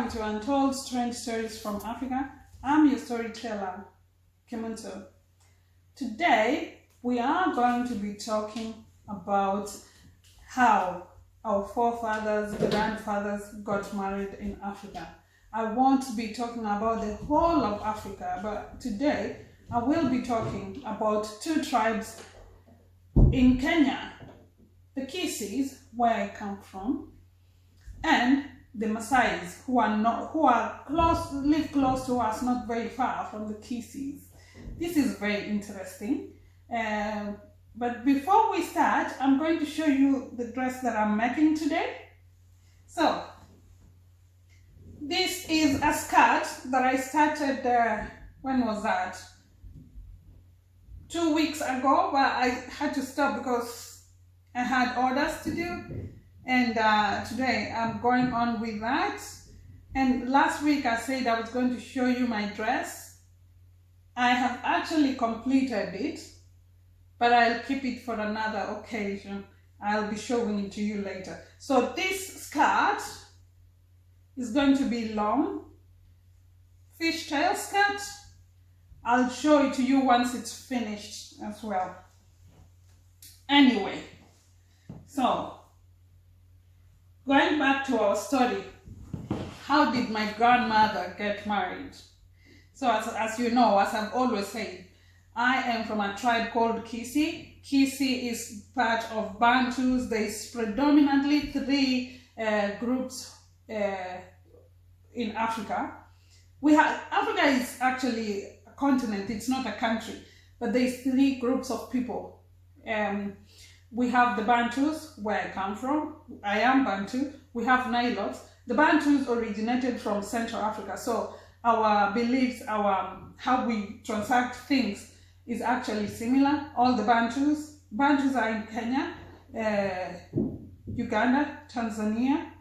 Welcome to Untold Strange Stories from Africa. I'm your storyteller, Kimunto. Today, we are going to be talking about how our forefathers, grandfathers got married in Africa. I want to be talking about the whole of Africa, but today I will be talking about two tribes in Kenya, the Kisiis, where I come from, and the Maasais, live close to us, not very far from the Kisiis. This is very interesting. But before we start, I'm going to show you the dress that I'm making today. So, this is a skirt that I started, when was that? 2 weeks ago, but I had to stop because I had orders to do. And today I'm going on with that. And last week I said I was going to show you my dress. I have actually completed it, but I'll keep it for another occasion. I'll be showing it to you later. So this skirt is going to be long, fishtail skirt. I'll show it to you once it's finished as well. Anyway, so going back to our story, how did my grandmother get married? So as you know, as I've always said, I am from a tribe called Kisii. Kisii is part of Bantus. There's predominantly three groups in Africa. Africa is actually a continent, it's not a country, but there's three groups of people. We have the Bantus, where I come from. I am Bantu. We have Nilotes. The Bantus originated from Central Africa. So our beliefs, how we transact things is actually similar. All the Bantus are in Kenya, Uganda, Tanzania.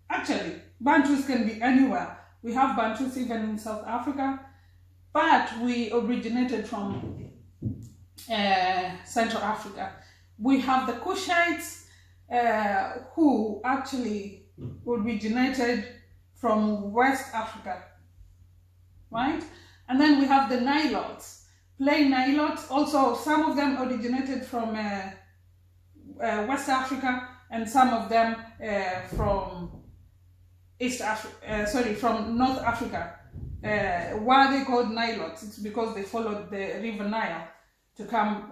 Actually, Bantus can be anywhere. We have Bantus even in South Africa, but we originated from Central Africa. We have the Cushites, who actually originated from West Africa, right? And then we have the Nilotes, plain Nilotes. Also, some of them originated from West Africa, and some of them from from North Africa. Why are they called Nilotes? It's because they followed the River Nile to come,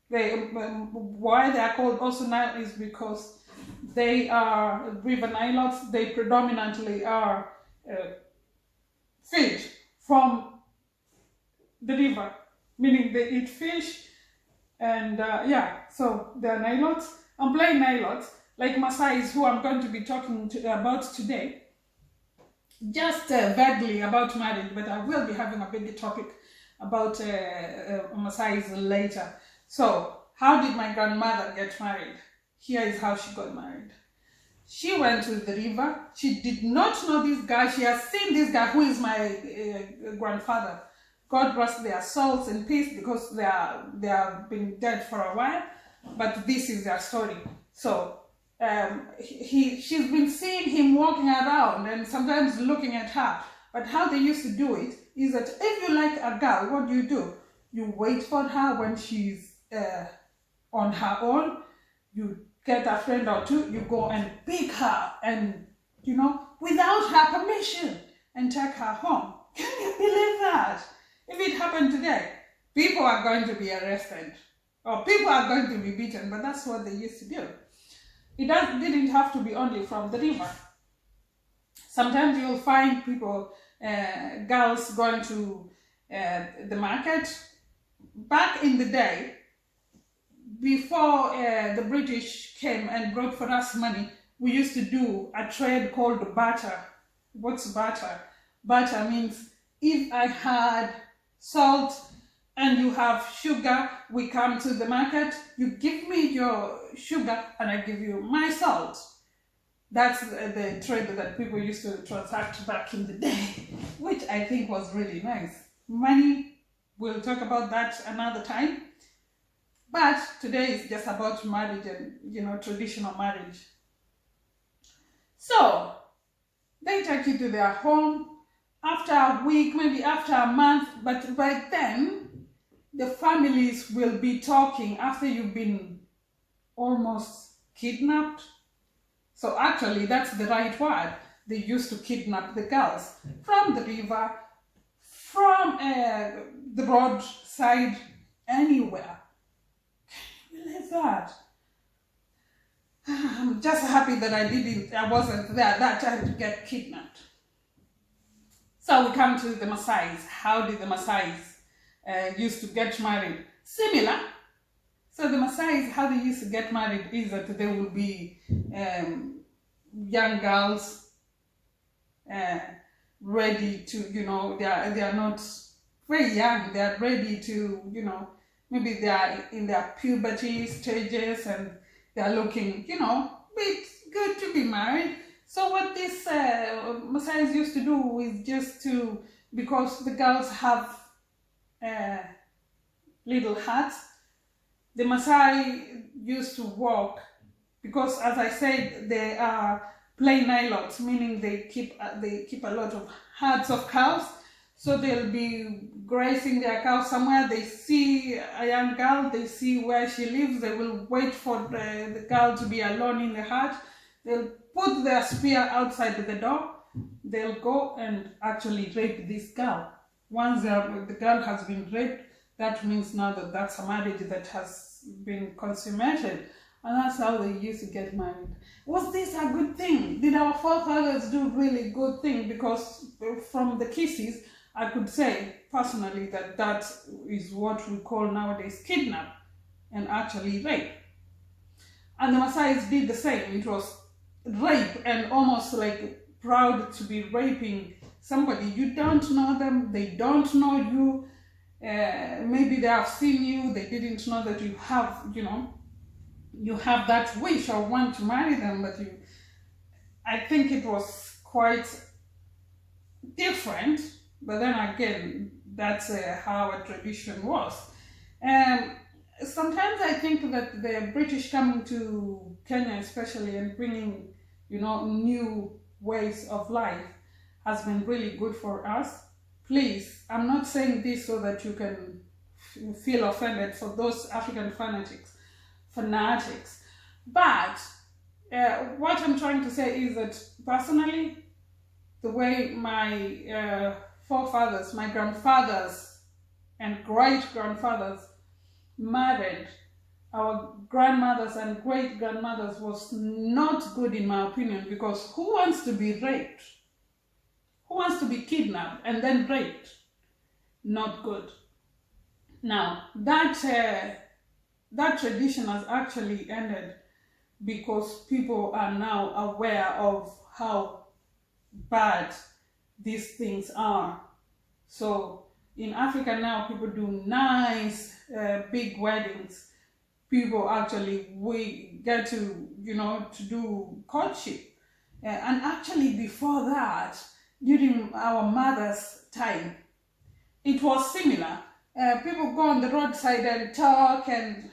why they are called also Nile is because they are river Nilotes. They predominantly are fish from the river, meaning they eat fish, and so they are Nilotes. I'm playing Nilotes, like Maasais, who I'm going to be talking about today, just vaguely about marriage, but I will be having a big topic about Maasais later. So, how did my grandmother get married? Here is how she got married. She went to the river. She did not know this guy. She has seen this guy who is my grandfather. God rest their souls in peace because they have been dead for a while. But this is their story. So she's been seeing him walking around and sometimes looking at her. But how they used to do it is that if you like a girl, what do? You wait for her when she's on her own. You get a friend or two, you go and pick her and, without her permission, and take her home. Can you believe that? If it happened today, people are going to be arrested or people are going to be beaten, but that's what they used to do. It didn't have to be only from the river. Sometimes you'll find people, girls going to the market. Back in the day, before the British came and brought for us money, we used to do a trade called barter. What's barter? Barter means if I had salt and you have sugar, we come to the market, you give me your sugar and I give you my salt. That's the trade that people used to transact back in the day, which I think was really nice. Money, we'll talk about that another time. But today is just about marriage and, traditional marriage. So, They take you to their home after a week, maybe after a month, but by then the families will be talking after you've been almost kidnapped. So actually, that's the right word. They used to kidnap the girls from the river, from the roadside, anywhere. Can you believe that? I'm just happy that I wasn't there that time to get kidnapped. So we come to the Maasais. How did the Maasais used to get married? Similar. So the Maasais, how they used to get married is that there will be young girls ready to, they are not very young. They are ready to, maybe they are in their puberty stages and they are looking, it's good to be married. So what these Maasais used to do is just to, because the girls have little hats, the Maasai used to walk, because as I said, they are plain nilots, meaning they keep a lot of herds of cows. So they'll be grazing their cows somewhere. They see a young girl, they see where she lives. They will wait for the girl to be alone in the herd. They'll put their spear outside the door. They'll go and actually rape this girl. Once the girl has been raped, that means now that that's a marriage that has been consummated. And that's how they used to get married. Was this a good thing? Did our forefathers do really good thing? Because from the Kisiis, I could say personally that is what we call nowadays kidnap and actually rape. And the Maasais did the same. It was rape and almost like proud to be raping somebody. You don't know them, they don't know you. Maybe they have seen you, they didn't know that you have, you have that wish or want to marry them, but I think it was quite different. But then again, that's how a tradition was. Sometimes I think that the British coming to Kenya especially and bringing, new ways of life has been really good for us. Please, I'm not saying this so that you can feel offended for those African fanatics. But what I'm trying to say is that personally, the way my forefathers, my grandfathers and great-grandfathers married our grandmothers and great-grandmothers was not good in my opinion, because who wants to be raped? Who wants to be kidnapped and then raped? Not good. Now, that tradition has actually ended because people are now aware of how bad these things are. So in Africa now, people do nice big weddings. People actually, we get to, to do courtship. And actually before that, during our mother's time, it was similar. People go on the roadside and talk and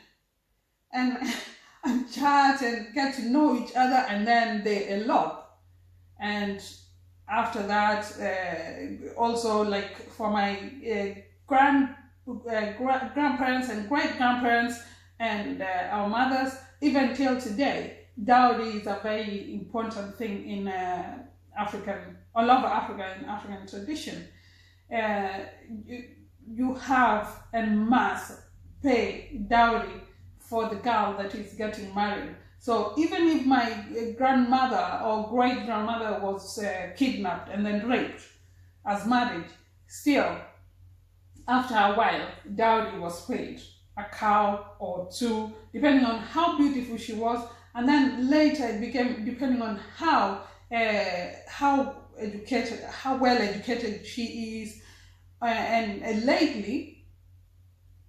chat and get to know each other, and then they elope. And after that, also like for my grandparents and great-grandparents and our mothers, even till today, dowry is a very important thing in all over Africa, in African tradition. You have and must pay dowry for the girl that is getting married. So even if my grandmother or great-grandmother was kidnapped and then raped as marriage, still, after a while, dowry was paid. A cow or two, depending on how beautiful she was. And then later it became depending on how well educated she is. And lately,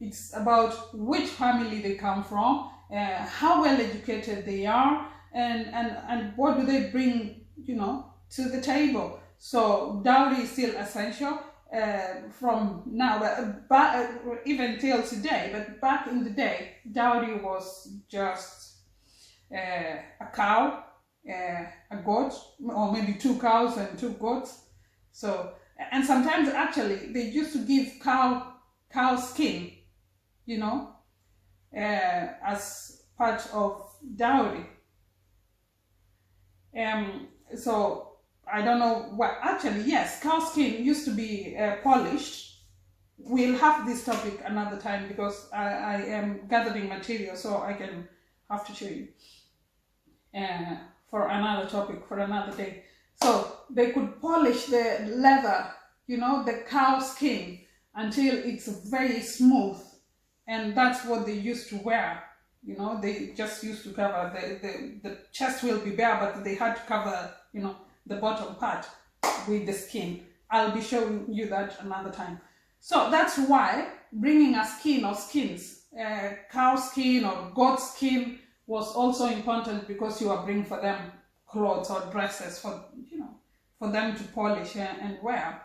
it's about which family they come from, how well educated they are, and what do they bring, to the table. So dowry is still essential from now, but even till today. But back in the day, dowry was just a cow a goat, or maybe 2 cows and 2 goats. So, and sometimes actually they used to give cow skin, you know, as part of dowry. So I don't know what, actually, yes, cow skin used to be polished. We'll have this topic another time because I am gathering material, so I can have to show you for another topic, for another day. So they could polish the leather, you know, the cow skin, until it's very smooth, and that's what they used to wear. You know, they just used to cover the chest will be bare, but they had to cover, you know, the bottom part with the skin. I'll be showing you that another time. So that's why bringing a skin or skins, cow skin or goat skin, was also important, because you are bringing for them clothes or dresses for, you know, for them to polish and wear.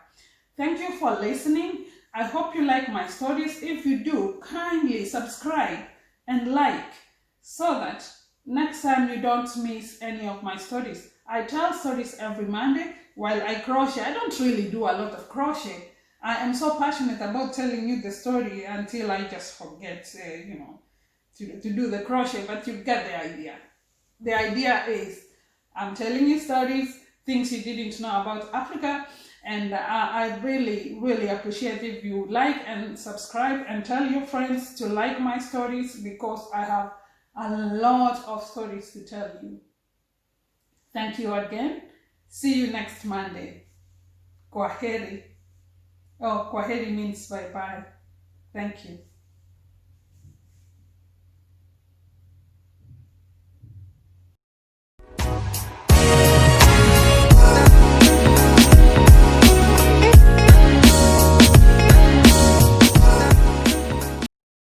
Thank you for listening. I hope you like my stories. If you do, kindly subscribe and like, so that next time you don't miss any of my stories. I tell stories every Monday while I crochet. I don't really do a lot of crochet. I am so passionate about telling you the story until I just forget, you know, to do the crochet, but you get the idea. The idea is I'm telling you stories, things you didn't know about Africa, and I really, really appreciate if you like and subscribe and tell your friends to like my stories, because I have a lot of stories to tell you. Thank you again. See you next Monday. Kwaheri. Oh, kwaheri means bye-bye. Thank you.